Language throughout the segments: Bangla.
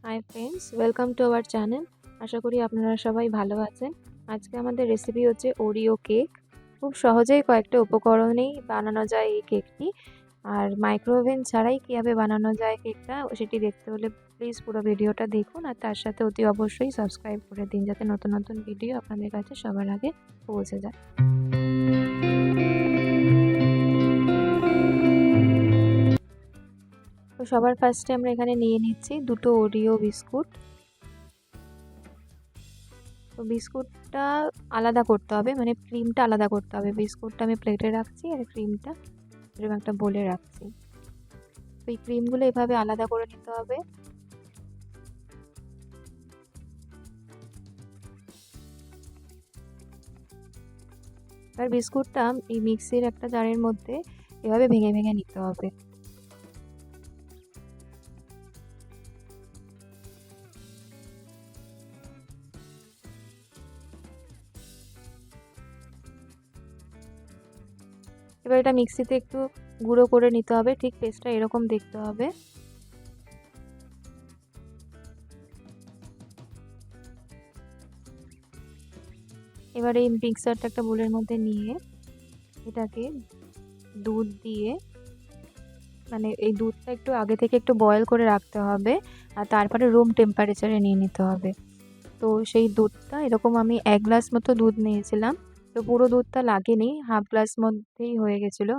High friends, welcome to our channel. আশা করি আপনারা সবাই ভালো আছেন। আজকে আমাদের রেসিপি হচ্ছে ওরিও কেক। খুব সহজেই কয়েকটা উপকরণেই বানানো যায় এই কেকটি। আর মাইক্রোওভেন ছাড়াই কীভাবে বানানো যায় কেকটা সেটি দেখতে হলে প্লিজ পুরো ভিডিওটা দেখুন, আর তার সাথে অতি অবশ্যই সাবস্ক্রাইব করে দিন যাতে নতুন নতুন ভিডিও আপনাদের কাছে সবার আগে পৌঁছে যায়। তো সবার ফার্স্টে আমরা এখানে নিয়ে নিচ্ছি দুটো ওরিও বিস্কুট। তো বিস্কুটটা আলাদা করতে হবে, মানে ক্রিমটা আলাদা করতে হবে। বিস্কুটটা আমি প্লেটে রাখছি আর ক্রিমটা এরকম একটা বোলে রাখছি। তো এই ক্রিমগুলো এভাবে আলাদা করে নিতে হবে। আর বিস্কুটটা এই মিক্সির একটা জারের মধ্যে এভাবে ভেঙে ভেঙে নিতে হবে। এবার এটা মিক্সিতে একটু গুঁড়ো করে নিতে হবে, ঠিক পেস্টটা এরকম দেখতে হবে। এবার এই মিক্সারটা একটা বোলের মধ্যে নিয়ে এটাকে দুধ দিয়ে, মানে এই দুধটা একটু আগে থেকে একটু বয়েল করে রাখতে হবে আর তারপরে রুম টেম্পারেচারে নিয়ে নিতে হবে। তো সেই দুধটা এরকম আমি 1 গ্লাস মতো দুধ নিয়েছিলাম। তো পুরো দুধটা লাগেনি, হাফ গ্লাস মধ্যেই হয়ে গেছিলো।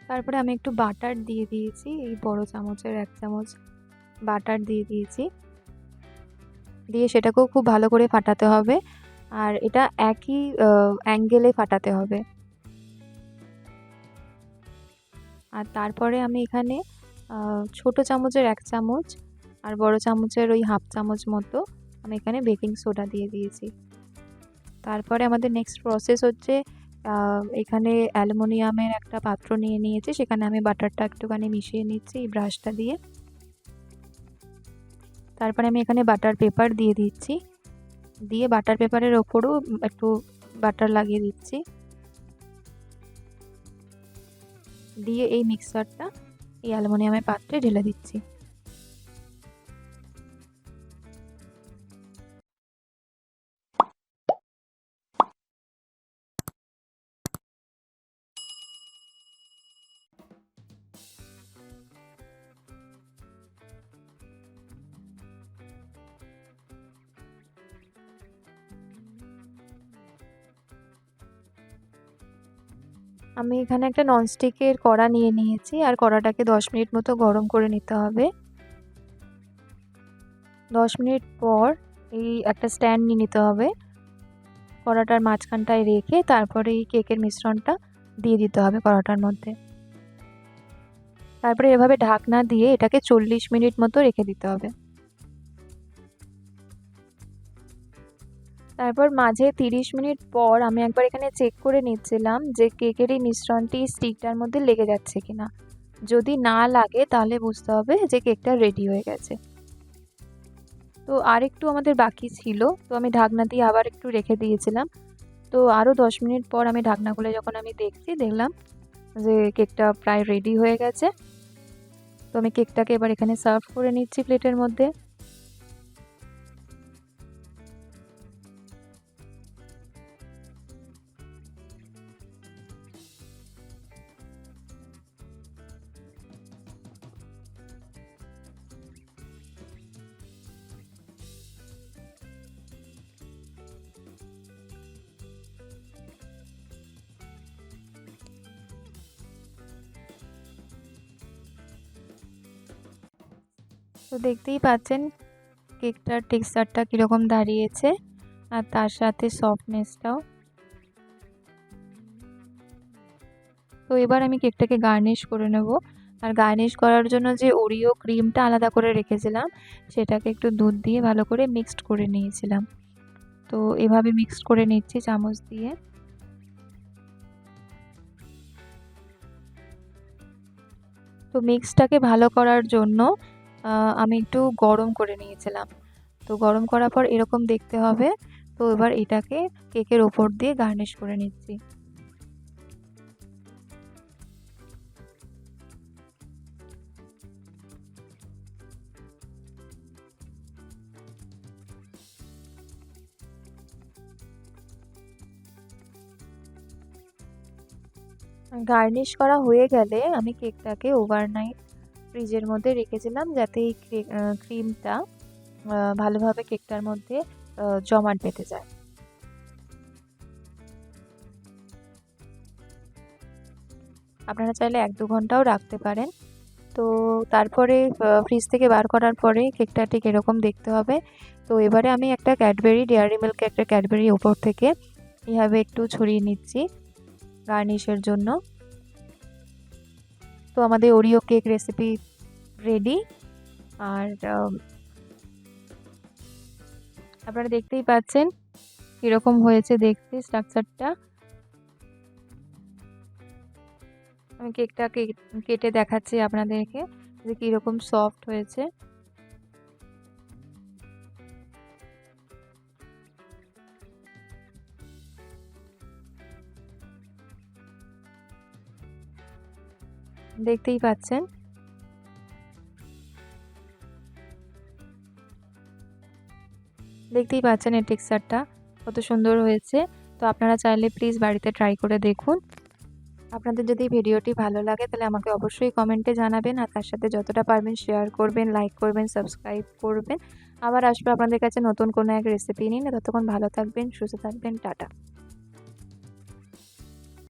তারপরে আমি একটু বাটার দিয়ে দিয়েছি, এই বড় চামচের 1 চামচ বাটার দিয়ে দিয়েছি। দিয়ে সেটাকেও খুব ভালো করে ফাটাতে হবে, আর এটা একই অ্যাঙ্গেলে ফাটাতে হবে। আর তারপরে আমি এখানে ছোট চামচের 1 চামচ আর বড় চামচের ওই হাফ চামচ মতো আমি এখানে বেকিং সোডা দিয়ে দিয়েছি। তারপরে আমাদের নেক্সট প্রসেস হচ্ছে এখানে অ্যালুমিনিয়ামের একটা পাত্র নিয়ে নিয়েছি, সেখানে আমি বাটারটা একটুখানি মিশিয়ে নিচ্ছি এই ব্রাশটা দিয়ে। তারপরে আমি এখানে বাটার পেপার দিয়ে দিচ্ছি, দিয়ে বাটার পেপারের ওপরও একটু বাটার লাগিয়ে দিচ্ছি, দিয়ে এই মিক্সারটা এই অ্যালুমিনিয়ামের পাত্রে ঢেলে দিচ্ছি। আমি এখানে একটা ননস্টিকের কড়া নিয়ে নিয়েছি, আর কড়াটাকে 10 মিনিট মতো গরম করে নিতে হবে। 10 মিনিট পর এই একটা স্ট্যান্ড নিয়ে নিতে হবে, কড়াটার মাঝখানটায় রেখে তারপরে এই কেকের মিশ্রণটা দিয়ে দিতে হবে কড়াটার মধ্যে। তারপরে এভাবে ঢাকনা দিয়ে এটাকে 40 মিনিট মতো রেখে দিতে হবে। তারপর মাঝে 30 মিনিট পর আমি একবার এখানে চেক করে নিচ্ছিলাম যে কেকের এই মিশ্রণটি স্টিকটার মধ্যে লেগে যাচ্ছে কিনা। যদি না লাগে তাহলে বুঝতে হবে যে কেকটা রেডি হয়ে গেছে। তো আর একটু আমাদের বাকি ছিল, তো আমি ঢাকনা দিয়ে আবার একটু রেখে দিয়েছিলাম। তো আরও 10 মিনিট পর আমি ঢাকনা খুলে যখন আমি দেখলাম যে কেকটা প্রায় রেডি হয়ে গেছে। তো আমি কেকটাকে এবার এখানে সার্ভ করে নিচ্ছি প্লেটের মধ্যে। তো দেখতেই পাচ্ছেন কেকটার টেক্সচারটা কীরকম দাঁড়িয়েছে, আর তার সাথে সফটনেসটাও। তো এবার আমি কেকটাকে গার্নিশ করে নেব, আর গার্নিশ করার জন্য যে ওরিও ক্রিমটা আলাদা করে রেখেছিলাম সেটাকে একটু দুধ দিয়ে ভালো করে মিক্সড করে নিয়েছিলাম। তো এভাবে মিক্সড করে নিচ্ছি চামচ দিয়ে। তো মিক্সটাকে ভালো করার জন্য আমি একটু গরম করে নিয়েছিলাম। তো গরম করার পর এরকম দেখতে হবে। তো এবার এটাকে কেকের ওপর দিয়ে গার্নিশ করে নিচ্ছি। গার্নিশ করা হয়ে গেলে আমি কেকটাকে ওভারনাইট ফ্রিজের মধ্যে রেখেছিলাম, যাতে এই ক্রিমটা ভালোভাবে কেকটার মধ্যে জমাট বেঁধে যায়। আপনারা চাইলে 1-2 ঘন্টাও রাখতে পারেন। তো তারপরে ফ্রিজ থেকে বার করার পরে কেকটা ঠিক এরকম দেখতে হবে। তো এবারে আমি একটা ক্যাডবেরি, ডেয়ারি মিল্কের একটা ক্যাডবেরি ওপর থেকে এভাবে একটু ছড়িয়ে নিচ্ছি গার্নিশের জন্য। তো আমাদের ওরিও কেক রেসিপি রেডি। আর আপনারা দেখতেই পাচ্ছেন কীরকম হয়েছে দেখতে স্ট্রাকচারটা। আমি কেকটা কেটে দেখাচ্ছি আপনাদেরকে যে কীরকম সফট হয়েছে। দেখতেই পাচ্ছেন। এর টেক্সচারটা কত সুন্দর হয়েছে। তো আপনারা চাইলে প্লিজ বাড়িতে ট্রাই করে দেখুন। আপনাদের যদি ভিডিওটি ভালো লাগে তাহলে আমাকে অবশ্যই কমেন্টে জানাবেন, আর তার সাথে যতটা পারবেন শেয়ার করবেন, লাইক করবেন, সাবস্ক্রাইব করবেন। আবার আসবো আপনাদের কাছে নতুন কোনো এক রেসিপি নিয়ে। ততক্ষণ ভালো থাকবেন, সুস্থ থাকবেন, টাটা।